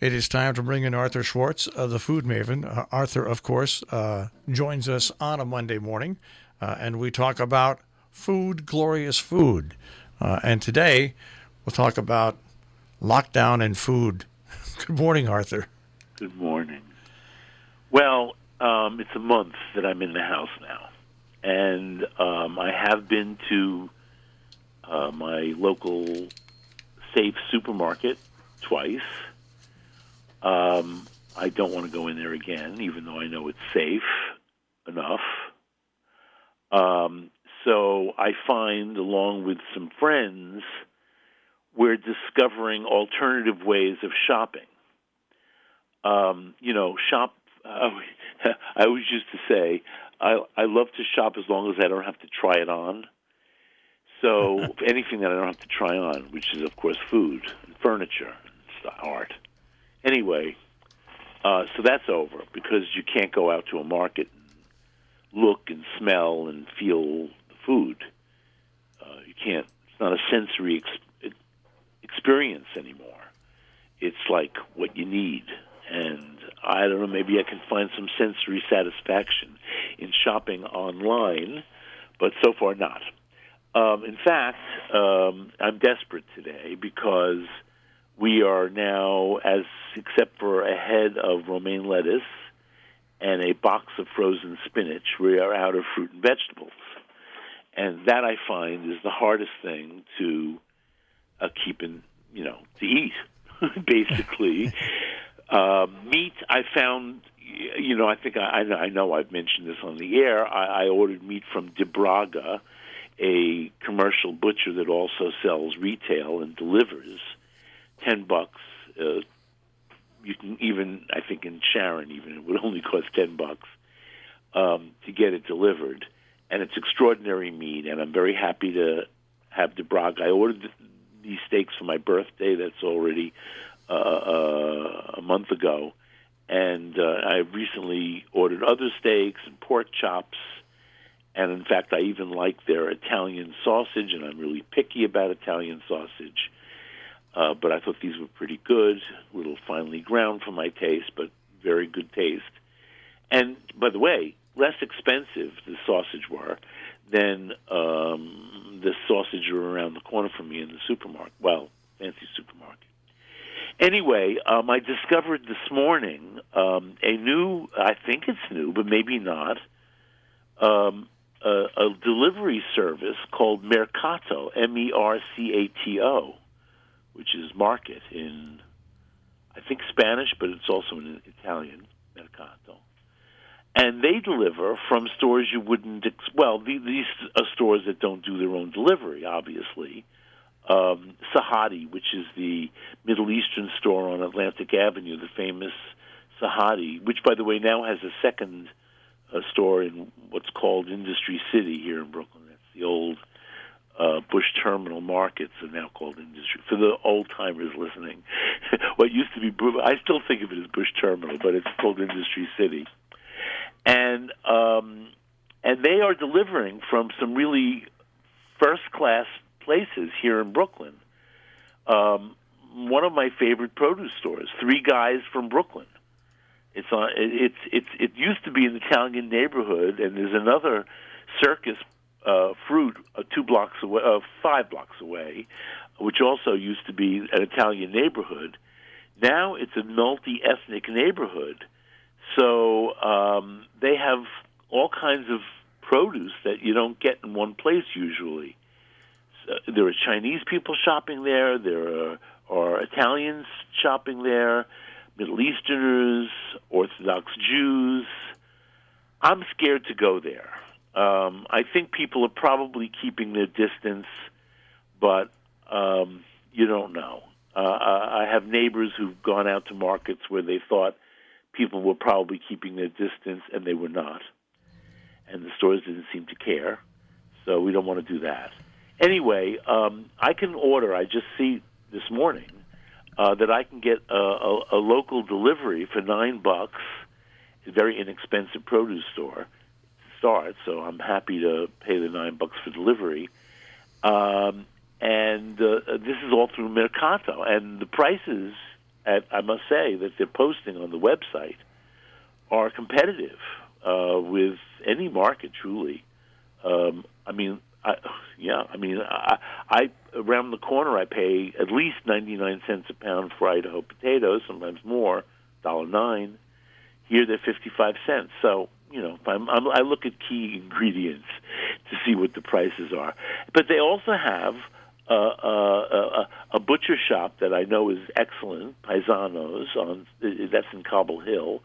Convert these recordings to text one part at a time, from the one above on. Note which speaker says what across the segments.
Speaker 1: It is time to bring in Arthur Schwartz, the food maven. Arthur, of course, joins us on a Monday morning, and we talk about food, glorious food. And today, we'll talk about lockdown and food. Good morning, Arthur.
Speaker 2: Good morning. Well, it's a month that I'm in the house now, and I have been to my local safe supermarket twice. I don't want to go in there again, even though I know it's safe enough. So I find, along with some friends, we're discovering alternative ways of shopping. I always used to say, I love to shop as long as I don't have to try it on. So anything that I don't have to try on, which is, of course, food and furniture and art. Anyway, so that's over because you can't go out to a market and look and smell and feel the food. You can't. It's not a sensory experience anymore. It's like what you need. And I don't know, maybe I can find some sensory satisfaction in shopping online, but so far not. In fact, I'm desperate today because we are now, except for a head of romaine lettuce and a box of frozen spinach, we are out of fruit and vegetables. And that, I find, is the hardest thing to keep to eat, basically. Meat, I found, I think I know I've mentioned this on the air. I ordered meat from De Braga, a commercial butcher that also sells retail and delivers. $10. You can even, I think in Sharon, even it would only cost $10 to get it delivered, and it's extraordinary meat. And I'm very happy to have De Braga. I ordered these steaks for my birthday. That's already a month ago, and I recently ordered other steaks and pork chops. And in fact, I even like their Italian sausage, and I'm really picky about Italian sausage. But I thought these were pretty good, a little finely ground for my taste, but very good taste. And by the way, less expensive the sausage were than the sausage around the corner from me in the supermarket. Well, fancy supermarket. Anyway, I discovered this morning a new, I think it's new, but maybe not, a delivery service called Mercato, Mercato, which is market in, I think, Spanish, but it's also in Italian, Mercato. And they deliver from stores you wouldn't, these are stores that don't do their own delivery, obviously. Sahadi, which is the Middle Eastern store on Atlantic Avenue, the famous Sahadi, which, by the way, now has a second store in what's called Industry City here in Brooklyn. That's the old Bush Terminal markets are now called Industry. For the old-timers listening, what used to be, I still think of it as Bush Terminal, but it's called Industry City. And they are delivering from some really first-class places here in Brooklyn. One of my favorite produce stores, Three Guys from Brooklyn. It used to be an Italian neighborhood, and there's another Circus Fruit 5 blocks away, which also used to be an Italian neighborhood. Now it's a multi-ethnic neighborhood, so they have all kinds of produce that you don't get in one place usually. There are Chinese people shopping there. There are Italians shopping there, Middle Easterners, Orthodox Jews. I'm scared to go there. I think people are probably keeping their distance, but you don't know. I have neighbors who've gone out to markets where they thought people were probably keeping their distance, and they were not. And the stores didn't seem to care, so we don't want to do that. Anyway, I can order, I just see this morning, that I can get a local delivery for $9. It's a very inexpensive produce store to start, so I'm happy to pay the $9 for delivery. And this is all through Mercato, and the prices I must say, that they're posting on the website are competitive with any market, truly. I around the corner I pay at least 99 cents a pound for Idaho potatoes, sometimes more, $1.09. Here they're 55 cents. So, I look at key ingredients to see what the prices are. But they also have a butcher shop that I know is excellent, Paisanos, that's in Cobble Hill,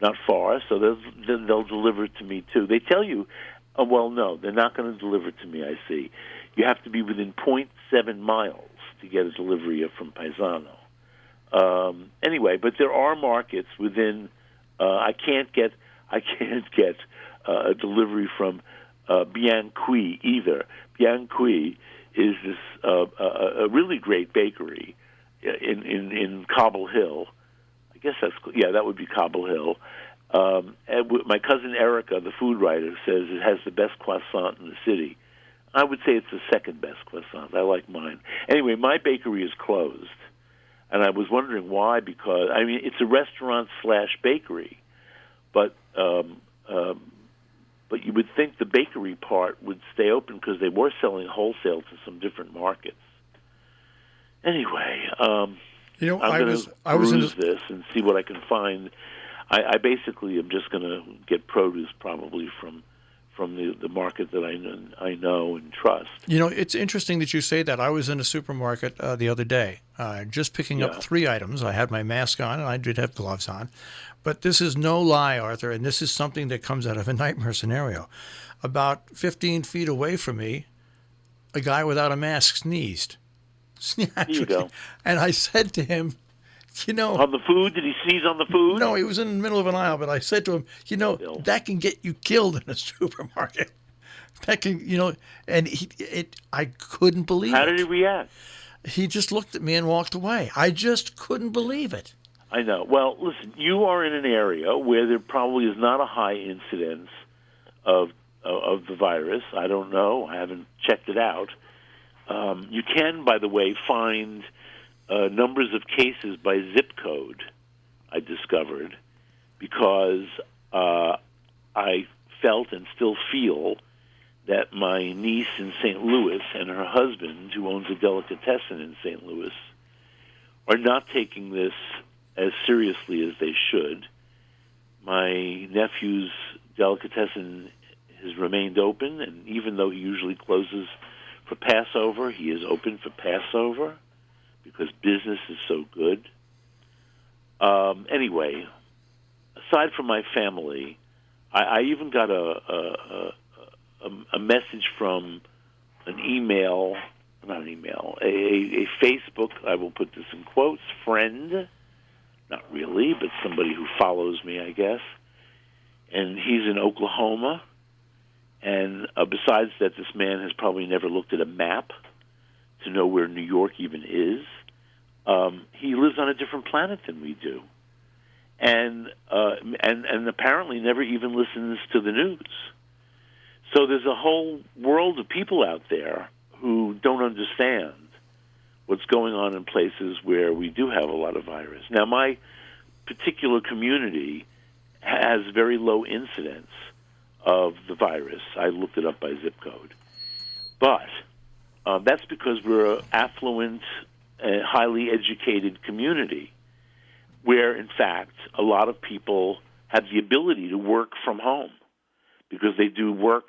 Speaker 2: not far, so they'll deliver it to me too. They tell you, well, no, they're not going to deliver it to me, I see. You have to be within 0.7 miles to get a delivery from Paisano. Anyway, but there are markets within. I can't get a delivery from Bianqui either. Bianqui is this a really great bakery in Cobble Hill. I guess that would be Cobble Hill. My cousin Erica, the food writer, says it has the best croissant in the city. I would say it's the second best croissant. I like mine. Anyway, my bakery is closed, and I was wondering why. Because it's a restaurant/bakery, but you would think the bakery part would stay open because they were selling wholesale to some different markets. Anyway, I'm going to peruse this and see what I can find. I basically am just going to get produce probably from the market that I know and trust.
Speaker 1: It's interesting that you say that. I was in a supermarket the other day, just picking up 3 items. I had my mask on, and I did have gloves on. But this is no lie, Arthur, and this is something that comes out of a nightmare scenario. About 15 feet away from me, a guy without a mask sneezed.
Speaker 2: Here you go.
Speaker 1: And I said to him,
Speaker 2: on the food? Did he sneeze on the food?
Speaker 1: No, he was in the middle of an aisle, but I said to him, that can get you killed in a supermarket. That can, and I couldn't believe it.
Speaker 2: How did he react?
Speaker 1: He just looked at me and walked away. I just couldn't believe it.
Speaker 2: I know. Well, listen, you are in an area where there probably is not a high incidence of the virus. I don't know. I haven't checked it out. You can, by the way, find numbers of cases by zip code, I discovered, because I felt and still feel that my niece in St. Louis and her husband, who owns a delicatessen in St. Louis, are not taking this as seriously as they should. My nephew's delicatessen has remained open, and even though he usually closes for Passover, he is open for Passover because business is so good. Anyway, aside from my family, I even got a message from an email, not an email, a Facebook, I will put this in quotes, friend, not really, but somebody who follows me, I guess. And he's in Oklahoma. And besides that, this man has probably never looked at a map to know where New York even is. He lives on a different planet than we do. And apparently never even listens to the news. So there's a whole world of people out there who don't understand what's going on in places where we do have a lot of virus. Now, my particular community has very low incidence of the virus. I looked it up by zip code. But that's because we're an affluent, highly educated community where, in fact, a lot of people have the ability to work from home because they do work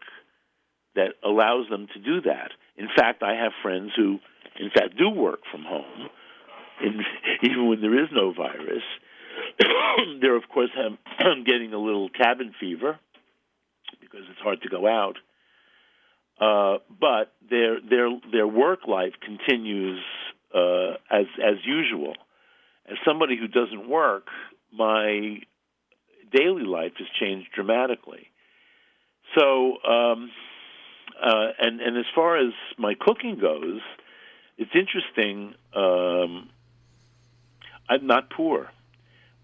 Speaker 2: that allows them to do that. In fact, I have friends who, in fact, do work from home, even when there is no virus. They're, of course, getting a little cabin fever because it's hard to go out. But their work life continues as usual. As somebody who doesn't work, my daily life has changed dramatically. So, and as far as my cooking goes, it's interesting. I'm not poor,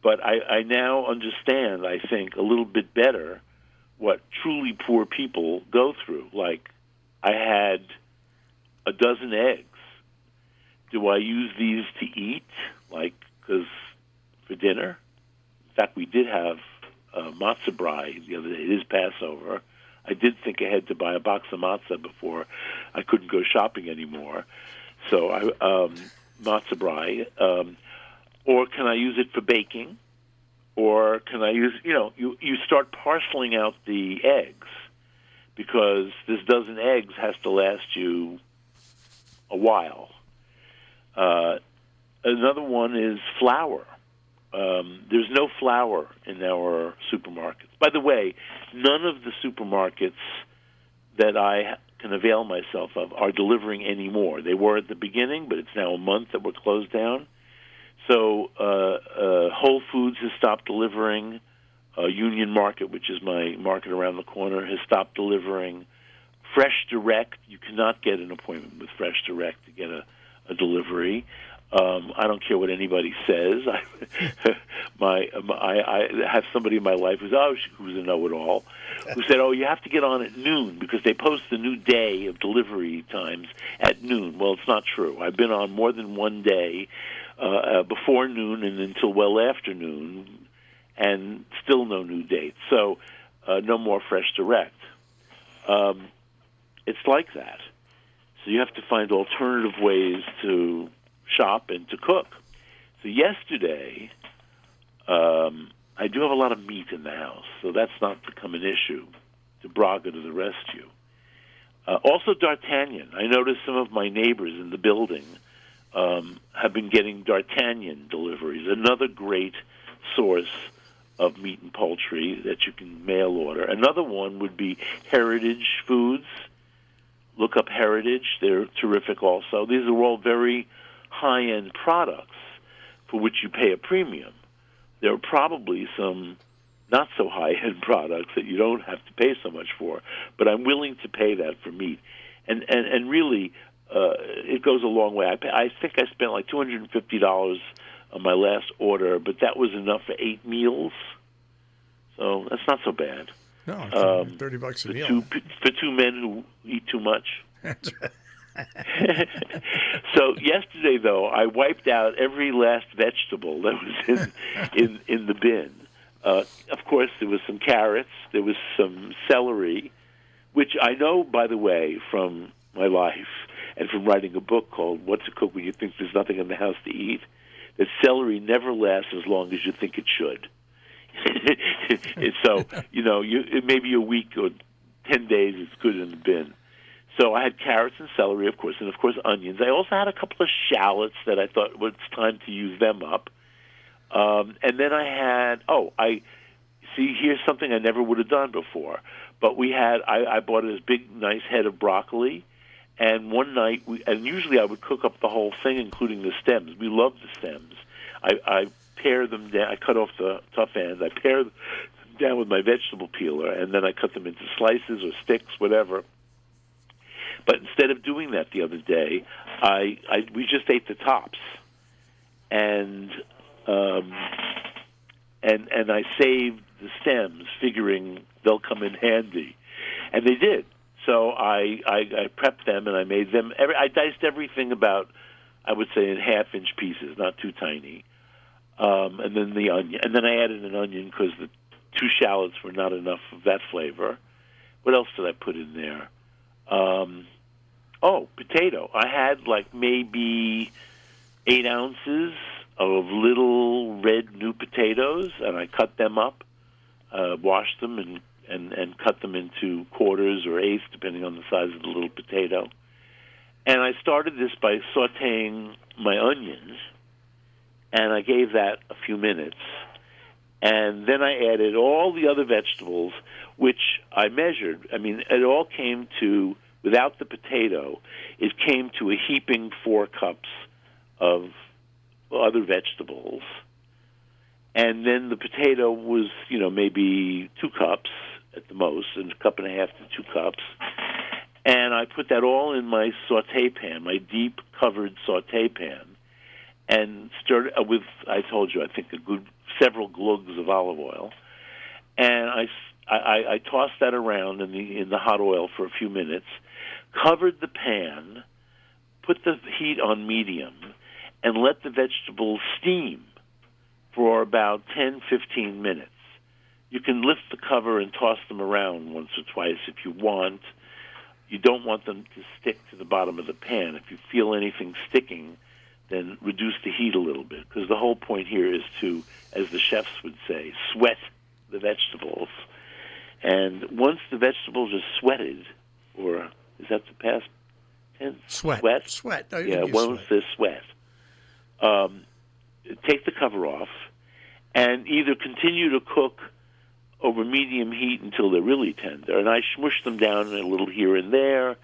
Speaker 2: but I now understand, I think, a little bit better what truly poor people go through. Like, I had a dozen eggs. Do I use these to eat? Like, because for dinner, in fact, we did have matzah brie the other day. It is Passover. I did think ahead to buy a box of matzah before I couldn't go shopping anymore. So matzah brie. Or can I use it for baking? Or can I use, you start parceling out the eggs, because this dozen eggs has to last you a while. Another one is flour. There's no flour in our supermarkets. By the way, none of the supermarkets that I can avail myself of are delivering anymore. They were at the beginning, but it's now a month that we're closed down. So Whole Foods has stopped delivering. Union Market, which is my market around the corner, has stopped delivering. Fresh Direct, you cannot get an appointment with Fresh Direct to get a delivery. I don't care what anybody says. I have somebody in my life who's a know-it-all, who said, you have to get on at noon because they post the new day of delivery times at noon. Well, it's not true. I've been on more than one day before noon and until well after noon, and still no new dates. So no more Fresh Direct. It's like that. So you have to find alternative ways to shop and to cook. So yesterday, I do have a lot of meat in the house, so that's not become an issue to Braga to the rescue. Also D'Artagnan. I noticed some of my neighbors in the building have been getting D'Artagnan deliveries, another great source of meat and poultry that you can mail order. Another one would be Heritage Foods. Look up Heritage. They're terrific also. These are all very high-end products for which you pay a premium. There are probably some not-so-high-end products that you don't have to pay so much for, but I'm willing to pay that for meat. And really, it goes a long way. I think I spent like $250 on my last order, but that was enough for 8 meals. So that's not so bad.
Speaker 1: No, $30 a meal.
Speaker 2: For two men who eat too much. So yesterday, though, I wiped out every last vegetable that was in the bin. Of course, there was some carrots. There was some celery, which I know, by the way, from my life and from writing a book called "What to Cook When You Think There's Nothing in the House to Eat," that celery never lasts as long as you think it should. So, maybe a week or 10 days is good in the bin. So I had carrots and celery, of course, and of course onions. I also had a couple of shallots that I thought it's time to use them up. And then I had, here's something I never would have done before. But I bought this big, nice head of broccoli, and one night, and usually I would cook up the whole thing, including the stems. We love the stems. I pare them down. I cut off the tough ends. I pare them down with my vegetable peeler, and then I cut them into slices or sticks, whatever. But instead of doing that the other day, we just ate the tops, and I saved the stems, figuring they'll come in handy, and they did. So I prepped them and I made them. I diced everything about, I would say, in half-inch pieces, not too tiny. And then the onion, and then I added an onion because the 2 shallots were not enough of that flavor. What else did I put in there? Potato. I had like maybe 8 ounces of little red new potatoes, and I cut them up, washed them, and cut them into quarters or eighths, depending on the size of the little potato. And I started this by sautéing my onions, and I gave that a few minutes. And then I added all the other vegetables, which I measured. I mean, it all came to, without the potato, it came to a heaping 4 cups of other vegetables. And then the potato was, maybe 2 cups at the most, and 1.5 cups to 2 cups. And I put that all in my sauté pan, my deep covered sauté pan, and stirred with, I told you, I think several glugs of olive oil. And I tossed that around in the hot oil for a few minutes, covered the pan, put the heat on medium, and let the vegetables steam for about 10, 15 minutes. You can lift the cover and toss them around once or twice if you want. You don't want them to stick to the bottom of the pan. If you feel anything sticking, then reduce the heat a little bit, because the whole point here is to, as the chefs would say, sweat the vegetables. And once the vegetables are sweated, or is that the past tense?
Speaker 1: Sweat.
Speaker 2: Oh, yeah, once they're sweat. Take the cover off and either continue to cook over medium heat until they're really tender. And I smush them down a little here and there.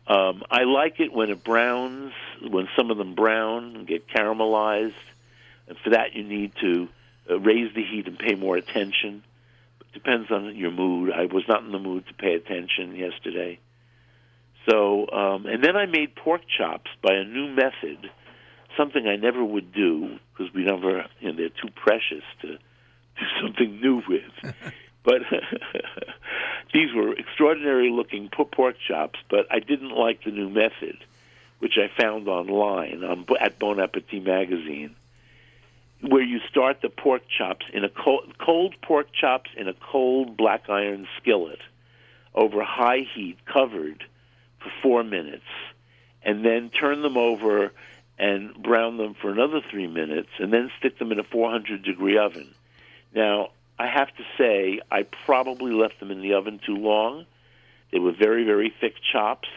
Speaker 2: I like it when it browns, when some of them brown and get caramelized. And for that, you need to raise the heat and pay more attention. It depends on your mood. I was not in the mood to pay attention yesterday. So, and then I made pork chops by a new method, something I never would do because we never, they're too precious to do something new with. But these were extraordinary-looking pork chops, but I didn't like the new method, which I found online at Bon Appetit magazine, where you start the pork chops in a cold pork chops in a cold black iron skillet over high heat, covered for 4 minutes, and then turn them over and brown them for another 3 minutes, and then stick them in a 400-degree oven. Now, I have to say, I probably left them in the oven too long. They were very, very thick chops,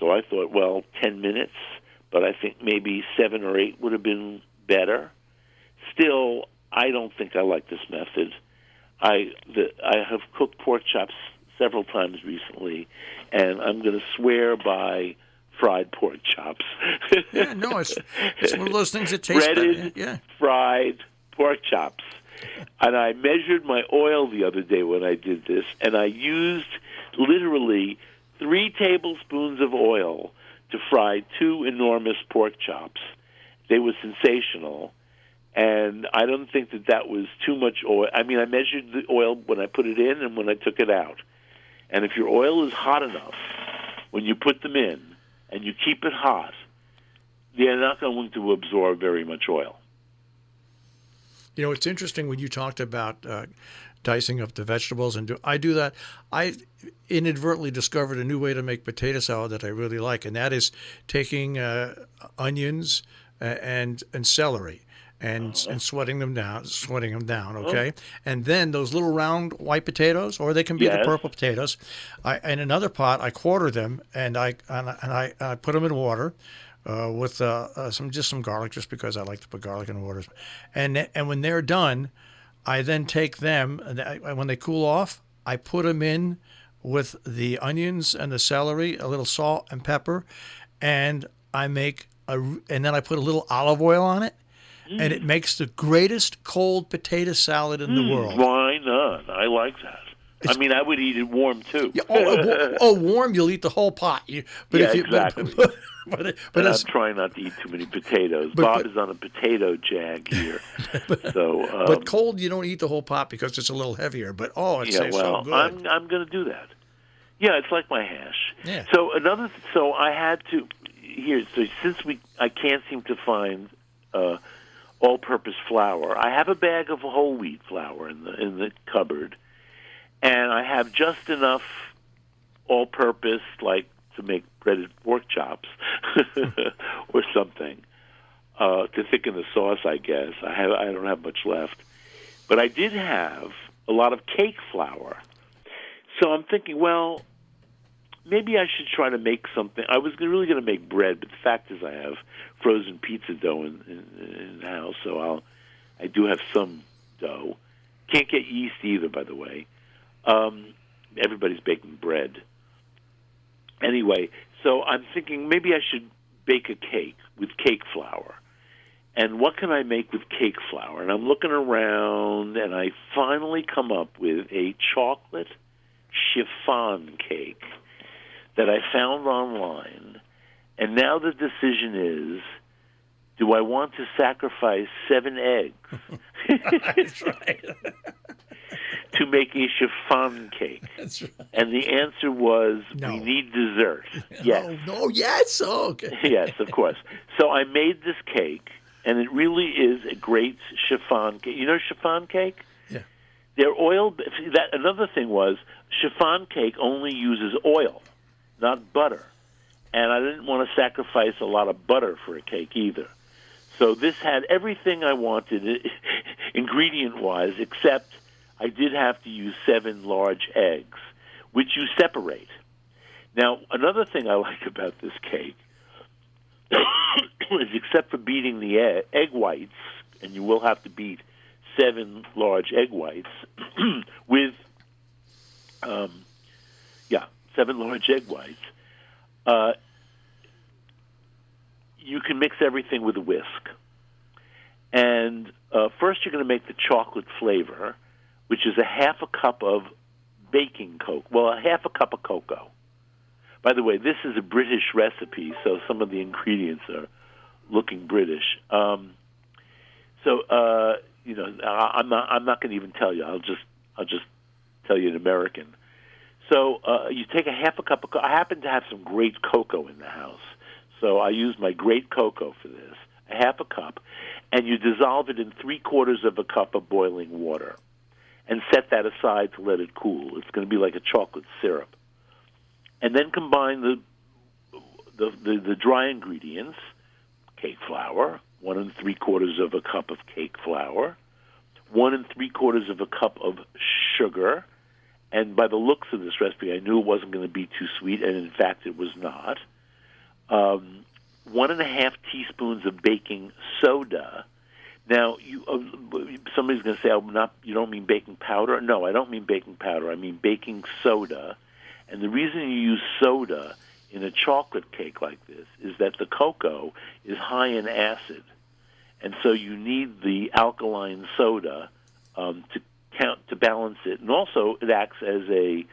Speaker 2: so I thought, well, 10 minutes, but I think maybe 7 or 8 would have been better. Still, I don't think I like this method. I have cooked pork chops several times recently, and I'm going to swear by fried pork chops.
Speaker 1: Yeah, no, it's one of those things that tastes
Speaker 2: breaded,
Speaker 1: better. Yeah.
Speaker 2: Fried pork chops. And I measured my oil the other day when I did this, and I used literally 3 tablespoons of oil to fry 2 enormous pork chops. They were sensational, and I don't think that was too much oil. I mean, I measured the oil when I put it in and when I took it out. And if your oil is hot enough, when you put them in and you keep it hot, they're not going to absorb very much oil.
Speaker 1: You know, it's interesting when you talked about dicing up the vegetables, and I do that. I inadvertently discovered a new way to make potato salad that I really like, and that is taking onions and celery and sweating them down. Okay, and then those little round white potatoes, or they can be the purple potatoes. In another pot, I quarter them, and I put them in water. With some garlic, just because I like to put garlic in water, and when they're done, I then take them, and when they cool off, I put them in with the onions and the celery, a little salt and pepper, and and then I put a little olive oil on it, and it makes the greatest cold potato salad in the world.
Speaker 2: Why not? I like that. I mean, I would eat it warm too.
Speaker 1: Yeah, warm, you'll eat the whole pot.
Speaker 2: Exactly.
Speaker 1: But
Speaker 2: I'm trying not to eat too many potatoes. Bob is on a potato jag here.
Speaker 1: But cold, you don't eat the whole pot because it's a little heavier. But it tastes so good.
Speaker 2: I'm going to do that. Yeah, it's like my hash.
Speaker 1: Yeah.
Speaker 2: So I had to here. So since I can't seem to find all-purpose flour, I have a bag of whole wheat flour in the cupboard, and I have just enough all-purpose, like to make breaded pork chops or something to thicken the sauce, I guess. I don't have much left. But I did have a lot of cake flour. So I'm thinking, well, maybe I should try to make something. I was really going to make bread, but the fact is I have frozen pizza dough in the house, so I do have some dough. Can't get yeast either, by the way. Everybody's baking bread. Anyway, so I'm thinking maybe I should bake a cake with cake flour. And what can I make with cake flour? And I'm looking around, and I finally come up with a chocolate chiffon cake that I found online. And now the decision is, do I want to sacrifice 7 eggs
Speaker 1: That's right.
Speaker 2: to make a chiffon cake?
Speaker 1: That's right.
Speaker 2: And the answer was,
Speaker 1: No.
Speaker 2: we need dessert. Yes.
Speaker 1: No, yes. Oh, okay.
Speaker 2: Yes, of course. So I made this cake, and it really is a great chiffon cake. You know chiffon cake?
Speaker 1: Yeah.
Speaker 2: Their oil. Another thing was chiffon cake only uses oil, not butter, and I didn't want to sacrifice a lot of butter for a cake either. So this had everything I wanted, ingredient-wise, except I did have to use 7 large eggs, which you separate. Now, another thing I like about this cake is, except for beating the egg whites, and you will have to beat 7 large egg whites with, 7 large egg whites, you can mix everything with a whisk. And first you're going to make the chocolate flavor, which is a half a cup of baking cocoa. Well, a half a cup of cocoa. By the way, this is a British recipe, so some of the ingredients are looking British. I'm not going to even tell you. I'll just tell you in American. So you take a half a cup of cocoa. I happen to have some great cocoa in the house, so I use my great cocoa for this, a half a cup, and you dissolve it in 3/4 of a cup of boiling water, and set that aside to let it cool. It's going to be like a chocolate syrup. And then combine the dry ingredients, cake flour, 1 3/4 of a cup of cake flour, 1 3/4 of a cup of sugar, and by the looks of this recipe, I knew it wasn't going to be too sweet, and in fact it was not. 1 1/2 teaspoons of baking soda. Now, somebody's going to say, you don't mean baking powder? No, I don't mean baking powder. I mean baking soda. And the reason you use soda in a chocolate cake like this is that the cocoa is high in acid. And so you need the alkaline soda to balance it. And also it acts as a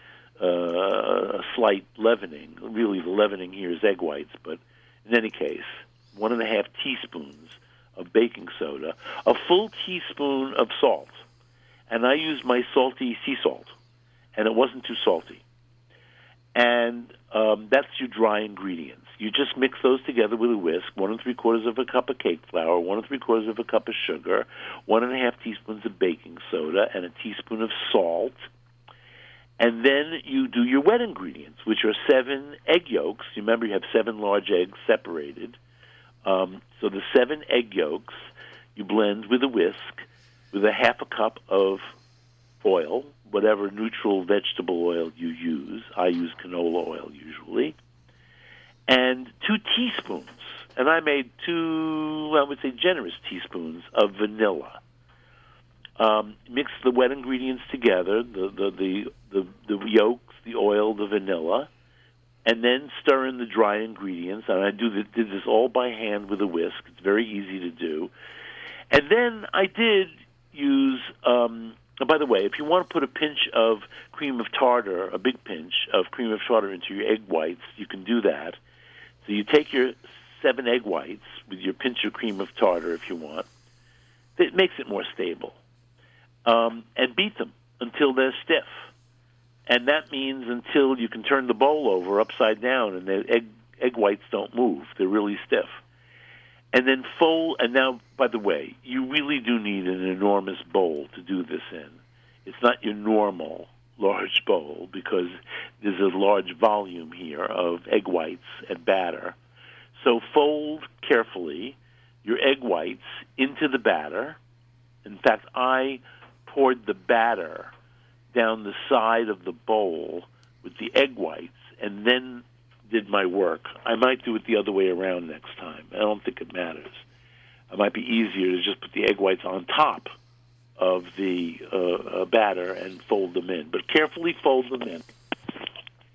Speaker 2: slight leavening. Really, the leavening here is egg whites. But in any case, 1 1/2 teaspoons of baking soda, a full teaspoon of salt. And I used my salty sea salt, and it wasn't too salty. And that's your dry ingredients. You just mix those together with a whisk, 1 3/4 of a cup of cake flour, 1 3/4 of a cup of sugar, 1 1/2 teaspoons of baking soda, and a teaspoon of salt. And then you do your wet ingredients, which are 7 egg yolks. You remember you have 7 large eggs separated. So the 7 egg yolks you blend with a whisk with a half a cup of oil, whatever neutral vegetable oil you use. I use canola oil usually. And 2 teaspoons, and I made 2, I would say generous teaspoons of vanilla. Mix the wet ingredients together, the yolks, the oil, the vanilla, and then stir in the dry ingredients. And I did this all by hand with a whisk. It's very easy to do. And then I did use, by the way, if you want to put a pinch of cream of tartar, a big pinch of cream of tartar into your egg whites, you can do that. So you take your 7 egg whites with your pinch of cream of tartar if you want. It makes it more stable. And beat them until they're stiff. And that means until you can turn the bowl over upside down and the egg whites don't move. They're really stiff. And then fold, and now, by the way, you really do need an enormous bowl to do this in. It's not your normal large bowl because there's a large volume here of egg whites and batter. So fold carefully your egg whites into the batter. In fact, I poured the batter down the side of the bowl with the egg whites and then did my work. I might do it the other way around next time. I don't think it matters. It might be easier to just put the egg whites on top of the batter and fold them in. But carefully fold them in.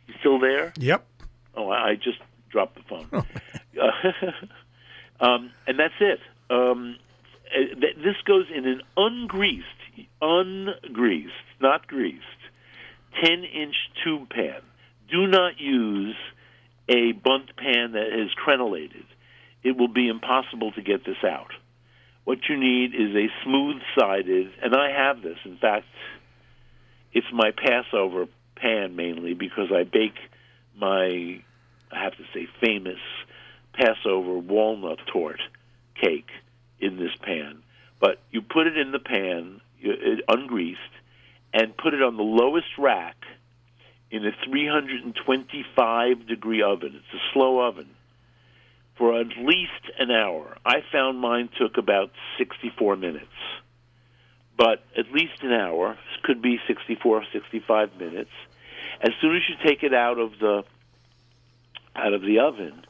Speaker 2: You still there?
Speaker 1: Yep.
Speaker 2: Oh, I just dropped the phone. And that's it. This goes in an ungreased, not greased, 10-inch tube pan. Do not use a bundt pan that is crenellated. It will be impossible to get this out. What you need is a smooth-sided, and I have this. In fact, it's my Passover pan mainly because I bake my, I have to say, famous Passover walnut torte cake in this pan. But you put it in the pan, ungreased, and put it on the lowest rack in a 325-degree oven. It's a slow oven for at least an hour. I found mine took about 64 minutes. But at least an hour, could be 64, 65 minutes. As soon as you take it out of the oven,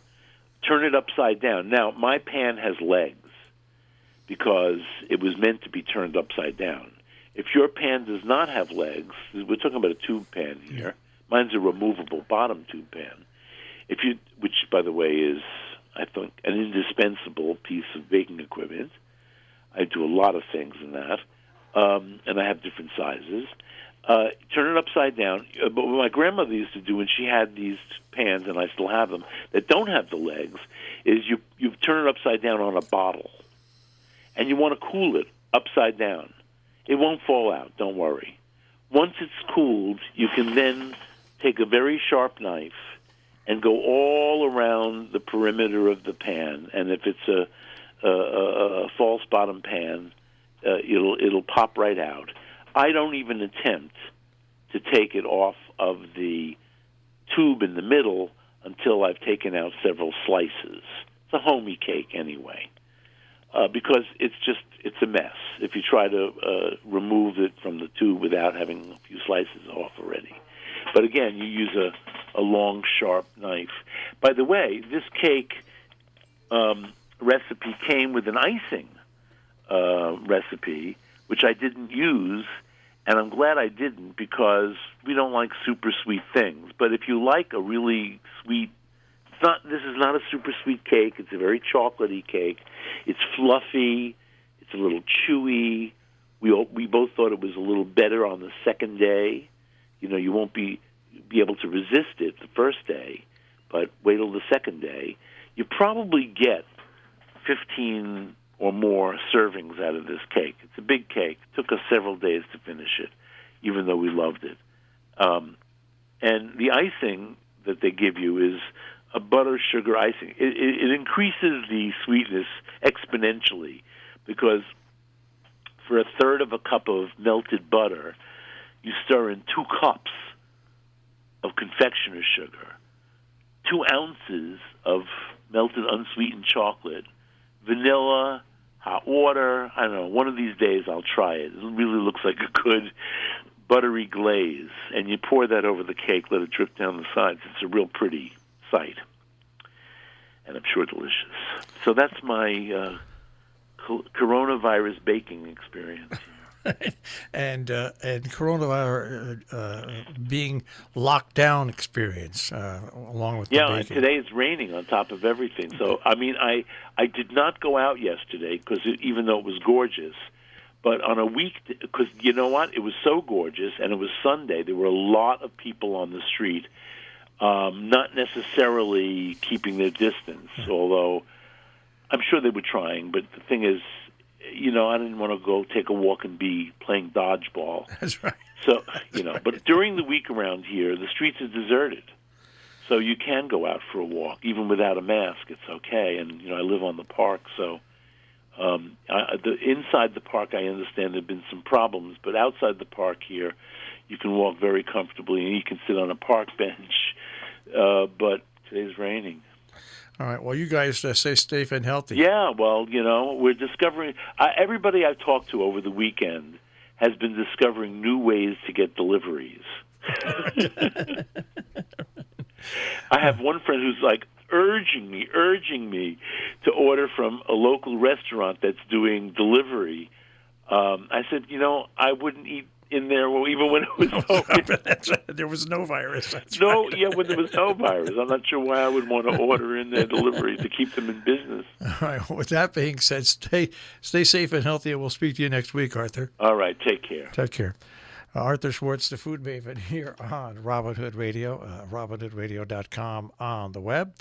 Speaker 2: turn it upside down. Now, my pan has legs because it was meant to be turned upside down. If your pan does not have legs, we're talking about a tube pan here. Mine's a removable bottom tube pan. Which, by the way, is, I think, an indispensable piece of baking equipment. I do a lot of things in that, and I have different sizes. Turn it upside down. But what my grandmother used to do when she had these pans, and I still have them, that don't have the legs, is you turn it upside down on a bottle. And you want to cool it upside down. It won't fall out, don't worry. Once it's cooled, you can then take a very sharp knife and go all around the perimeter of the pan. And if it's a false bottom pan, it'll pop right out. I don't even attempt to take it off of the tube in the middle until I've taken out several slices. It's a homey cake anyway, because it's a mess if you try to remove it from the tube without having a few slices off already. But again, you use a long, sharp knife. By the way, this cake recipe came with an icing recipe, which I didn't use, and I'm glad I didn't because we don't like super sweet things. But if you like a really sweet, this is not a super sweet cake. It's a very chocolatey cake. It's fluffy. It's a little chewy. We both thought it was a little better on the second day. You know, you won't be able to resist it the first day, but wait till the second day. You probably get 15 or more servings out of this cake. It's a big cake. It took us several days to finish it, even though we loved it. And the icing that they give you is a butter sugar icing. It increases the sweetness exponentially because for a third of a cup of melted butter, you stir in 2 cups of confectioner's sugar, 2 ounces of melted unsweetened chocolate, vanilla, hot water. I don't know. One of these days I'll try it. It really looks like a good buttery glaze. And you pour that over the cake, let it drip down the sides. It's a real pretty sight. And I'm sure delicious. So that's my coronavirus baking experience.
Speaker 1: and coronavirus being locked down experience along with the baking.
Speaker 2: And today it's raining on top of everything. So, I mean, I did not go out yesterday because even though it was gorgeous, but on a weekday, because you know what? It was so gorgeous, and it was Sunday. There were a lot of people on the street, not necessarily keeping their distance, although I'm sure they were trying. But the thing is, you know, I didn't want to go take a walk and be playing dodgeball.
Speaker 1: That's right.
Speaker 2: So, you know, but during the week around here, the streets are deserted. So you can go out for a walk, even without a mask. It's okay. And, you know, I live on the park, so inside the park, I understand there have been some problems. But outside the park here, you can walk very comfortably, and you can sit on a park bench. But today's raining.
Speaker 1: All right. Well, you guys stay safe and healthy.
Speaker 2: Yeah. Well, you know, we're discovering. Everybody I've talked to over the weekend has been discovering new ways to get deliveries. I have one friend who's like urging me to order from a local restaurant that's doing delivery. I said, you know, I wouldn't eat in there, well, even when it was open.
Speaker 1: There was no virus. That's
Speaker 2: no,
Speaker 1: right.
Speaker 2: Yeah, when there was no virus. I'm not sure why I would want to order in their delivery to keep them in business.
Speaker 1: All right. Well, with that being said, stay safe and healthy, and we'll speak to you next week, Arthur.
Speaker 2: All right. Take care.
Speaker 1: Take care. Arthur Schwartz, the Food Maven, here on Robin Hood Radio, robinhoodradio.com on the web.